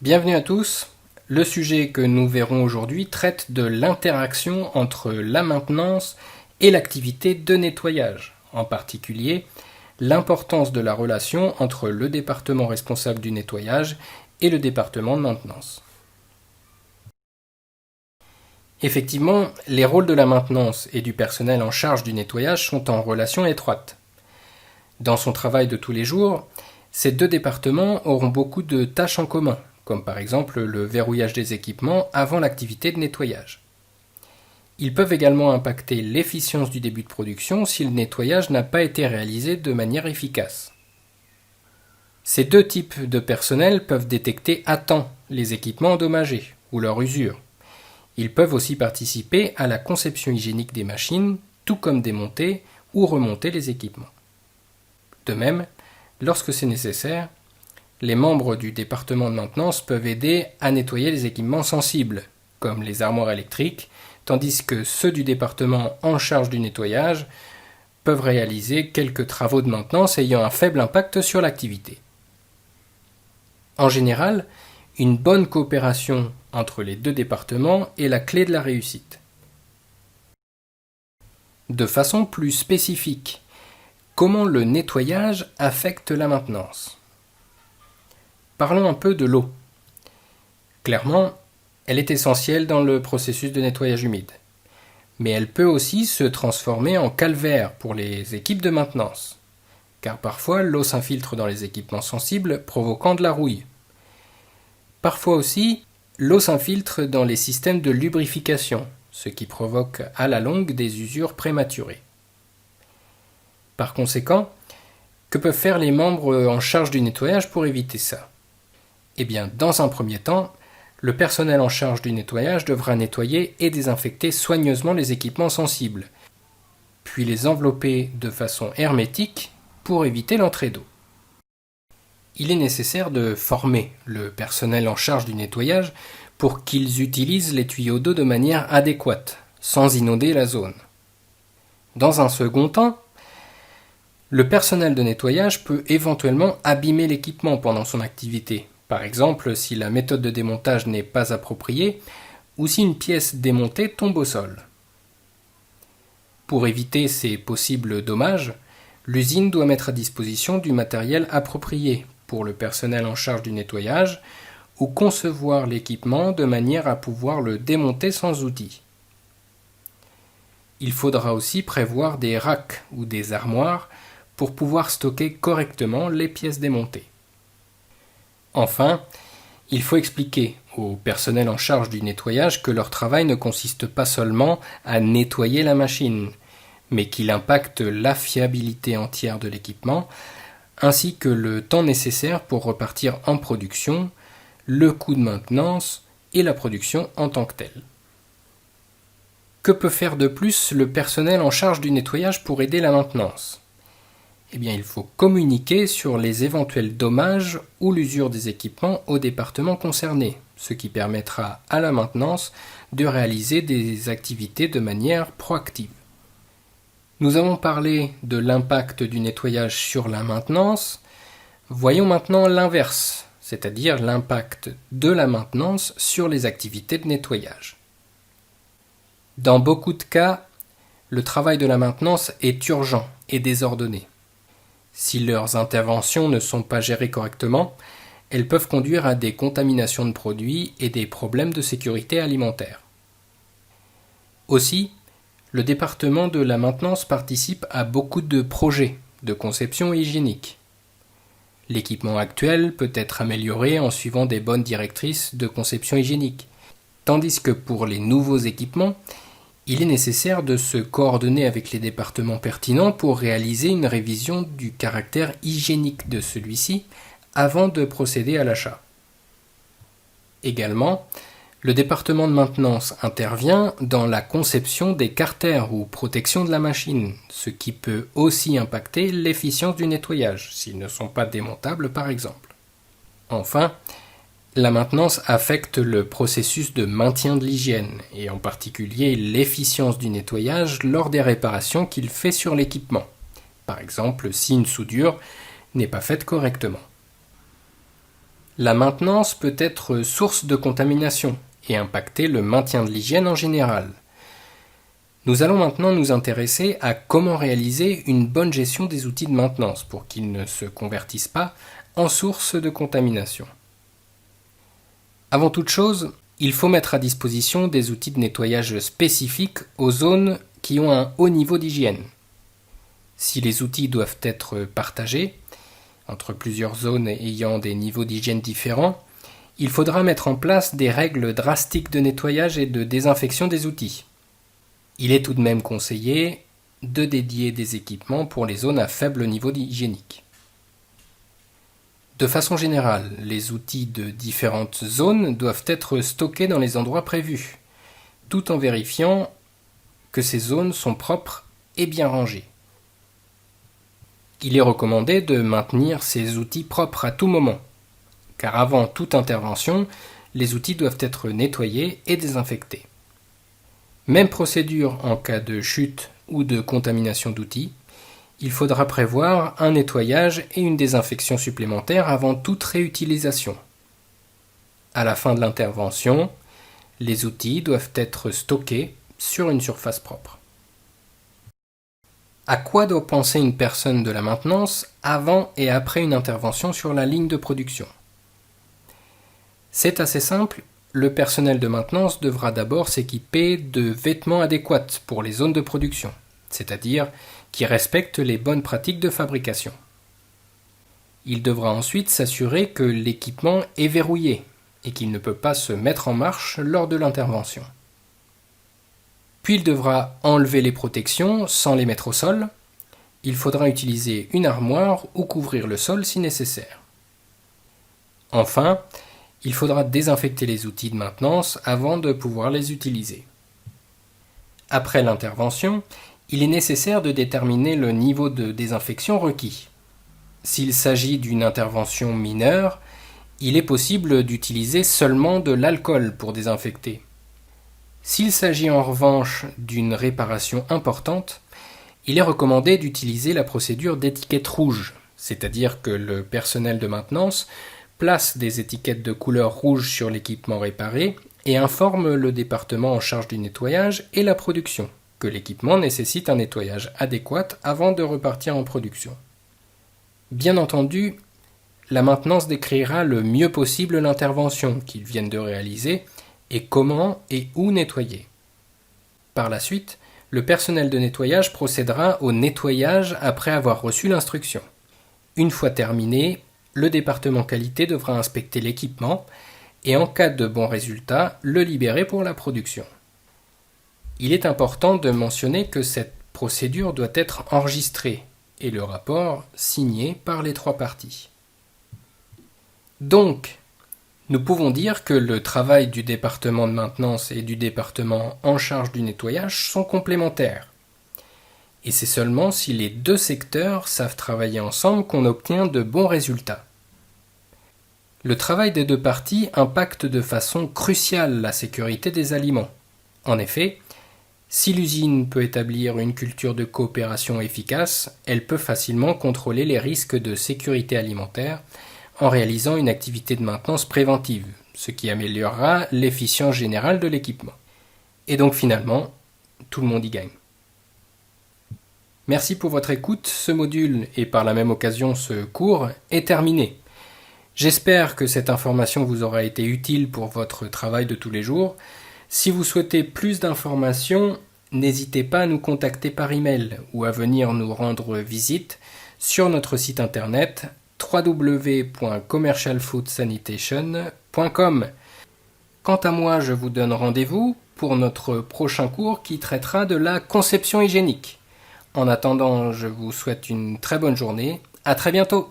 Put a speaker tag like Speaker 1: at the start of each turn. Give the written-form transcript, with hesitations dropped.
Speaker 1: Bienvenue à tous. Le sujet que nous verrons aujourd'hui traite de l'interaction entre la maintenance et l'activité de nettoyage, en particulier l'importance de la relation entre le département responsable du nettoyage et le département de maintenance. Effectivement, les rôles de la maintenance et du personnel en charge du nettoyage sont en relation étroite. Dans son travail de tous les jours, ces deux départements auront beaucoup de tâches en commun, comme par exemple le verrouillage des équipements avant l'activité de nettoyage. Ils peuvent également impacter l'efficience du début de production si le nettoyage n'a pas été réalisé de manière efficace. Ces deux types de personnel peuvent détecter à temps les équipements endommagés ou leur usure. Ils peuvent aussi participer à la conception hygiénique des machines, tout comme démonter ou remonter les équipements. De même, lorsque c'est nécessaire, les membres du département de maintenance peuvent aider à nettoyer les équipements sensibles, comme les armoires électriques, tandis que ceux du département en charge du nettoyage peuvent réaliser quelques travaux de maintenance ayant un faible impact sur l'activité. En général, une bonne coopération entre les deux départements est la clé de la réussite. De façon plus spécifique, comment le nettoyage affecte la maintenance ? Parlons un peu de l'eau. Clairement, elle est essentielle dans le processus de nettoyage humide. Mais elle peut aussi se transformer en calvaire pour les équipes de maintenance. Car parfois, l'eau s'infiltre dans les équipements sensibles, provoquant de la rouille. Parfois aussi, l'eau s'infiltre dans les systèmes de lubrification, ce qui provoque à la longue des usures prématurées. Par conséquent, que peuvent faire les membres en charge du nettoyage pour éviter ça ? Eh bien, dans un premier temps, le personnel en charge du nettoyage devra nettoyer et désinfecter soigneusement les équipements sensibles, puis les envelopper de façon hermétique pour éviter l'entrée d'eau. Il est nécessaire de former le personnel en charge du nettoyage pour qu'ils utilisent les tuyaux d'eau de manière adéquate, sans inonder la zone. Dans un second temps, le personnel de nettoyage peut éventuellement abîmer l'équipement pendant son activité, par exemple si la méthode de démontage n'est pas appropriée ou si une pièce démontée tombe au sol. Pour éviter ces possibles dommages, l'usine doit mettre à disposition du matériel approprié pour le personnel en charge du nettoyage ou concevoir l'équipement de manière à pouvoir le démonter sans outils. Il faudra aussi prévoir des racks ou des armoires pour pouvoir stocker correctement les pièces démontées. Enfin, il faut expliquer au personnel en charge du nettoyage que leur travail ne consiste pas seulement à nettoyer la machine, mais qu'il impacte la fiabilité entière de l'équipement, ainsi que le temps nécessaire pour repartir en production, le coût de maintenance et la production en tant que telle. Que peut faire de plus le personnel en charge du nettoyage pour aider la maintenance ? Eh bien, il faut communiquer sur les éventuels dommages ou l'usure des équipements au département concerné, ce qui permettra à la maintenance de réaliser des activités de manière proactive. Nous avons parlé de l'impact du nettoyage sur la maintenance. Voyons maintenant l'inverse, c'est-à-dire l'impact de la maintenance sur les activités de nettoyage. Dans beaucoup de cas, le travail de la maintenance est urgent et désordonné. Si leurs interventions ne sont pas gérées correctement, elles peuvent conduire à des contaminations de produits et des problèmes de sécurité alimentaire. Aussi, le département de la maintenance participe à beaucoup de projets de conception hygiénique. L'équipement actuel peut être amélioré en suivant des bonnes directrices de conception hygiénique, tandis que pour les nouveaux équipements, il est nécessaire de se coordonner avec les départements pertinents pour réaliser une révision du caractère hygiénique de celui-ci avant de procéder à l'achat. Également, le département de maintenance intervient dans la conception des carters ou protections de la machine, ce qui peut aussi impacter l'efficience du nettoyage, s'ils ne sont pas démontables par exemple. Enfin, la maintenance affecte le processus de maintien de l'hygiène, et en particulier l'efficience du nettoyage lors des réparations qu'il fait sur l'équipement, par exemple si une soudure n'est pas faite correctement. La maintenance peut être source de contamination et impacter le maintien de l'hygiène en général. Nous allons maintenant nous intéresser à comment réaliser une bonne gestion des outils de maintenance pour qu'ils ne se convertissent pas en source de contamination. Avant toute chose, il faut mettre à disposition des outils de nettoyage spécifiques aux zones qui ont un haut niveau d'hygiène. Si les outils doivent être partagés entre plusieurs zones ayant des niveaux d'hygiène différents, il faudra mettre en place des règles drastiques de nettoyage et de désinfection des outils. Il est tout de même conseillé de dédier des équipements pour les zones à faible niveau hygiénique. De façon générale, les outils de différentes zones doivent être stockés dans les endroits prévus, tout en vérifiant que ces zones sont propres et bien rangées. Il est recommandé de maintenir ces outils propres à tout moment, car avant toute intervention, les outils doivent être nettoyés et désinfectés. Même procédure en cas de chute ou de contamination d'outils, il faudra prévoir un nettoyage et une désinfection supplémentaire avant toute réutilisation. À la fin de l'intervention, les outils doivent être stockés sur une surface propre. À quoi doit penser une personne de la maintenance avant et après une intervention sur la ligne de production ? C'est assez simple, le personnel de maintenance devra d'abord s'équiper de vêtements adéquats pour les zones de production, c'est-à-dire qui respectent les bonnes pratiques de fabrication. Il devra ensuite s'assurer que l'équipement est verrouillé et qu'il ne peut pas se mettre en marche lors de l'intervention. Puis il devra enlever les protections sans les mettre au sol. Il faudra utiliser une armoire ou couvrir le sol si nécessaire. Enfin, il faudra désinfecter les outils de maintenance avant de pouvoir les utiliser. Après l'intervention, il est nécessaire de déterminer le niveau de désinfection requis. S'il s'agit d'une intervention mineure, il est possible d'utiliser seulement de l'alcool pour désinfecter. S'il s'agit en revanche d'une réparation importante, il est recommandé d'utiliser la procédure d'étiquette rouge, c'est-à-dire que le personnel de maintenance place des étiquettes de couleur rouge sur l'équipement réparé et informe le département en charge du nettoyage et la production que l'équipement nécessite un nettoyage adéquat avant de repartir en production. Bien entendu, la maintenance décrira le mieux possible l'intervention qu'ils viennent de réaliser et comment et où nettoyer. Par la suite, le personnel de nettoyage procédera au nettoyage après avoir reçu l'instruction. Une fois terminé, le département qualité devra inspecter l'équipement et en cas de bons résultats, le libérer pour la production. Il est important de mentionner que cette procédure doit être enregistrée et le rapport signé par les 3 parties. Donc, nous pouvons dire que le travail du département de maintenance et du département en charge du nettoyage sont complémentaires. Et c'est seulement si les 2 secteurs savent travailler ensemble qu'on obtient de bons résultats. Le travail des 2 parties impacte de façon cruciale la sécurité des aliments. En effet, si l'usine peut établir une culture de coopération efficace, elle peut facilement contrôler les risques de sécurité alimentaire en réalisant une activité de maintenance préventive, ce qui améliorera l'efficience générale de l'équipement. Et donc finalement, tout le monde y gagne. Merci pour votre écoute, ce module et par la même occasion ce cours est terminé. J'espère que cette information vous aura été utile pour votre travail de tous les jours. Si vous souhaitez plus d'informations, n'hésitez pas à nous contacter par email ou à venir nous rendre visite sur notre site internet www.commercialfoodsanitation.com. Quant à moi, je vous donne rendez-vous pour notre prochain cours qui traitera de la conception hygiénique. En attendant, je vous souhaite une très bonne journée. À très bientôt.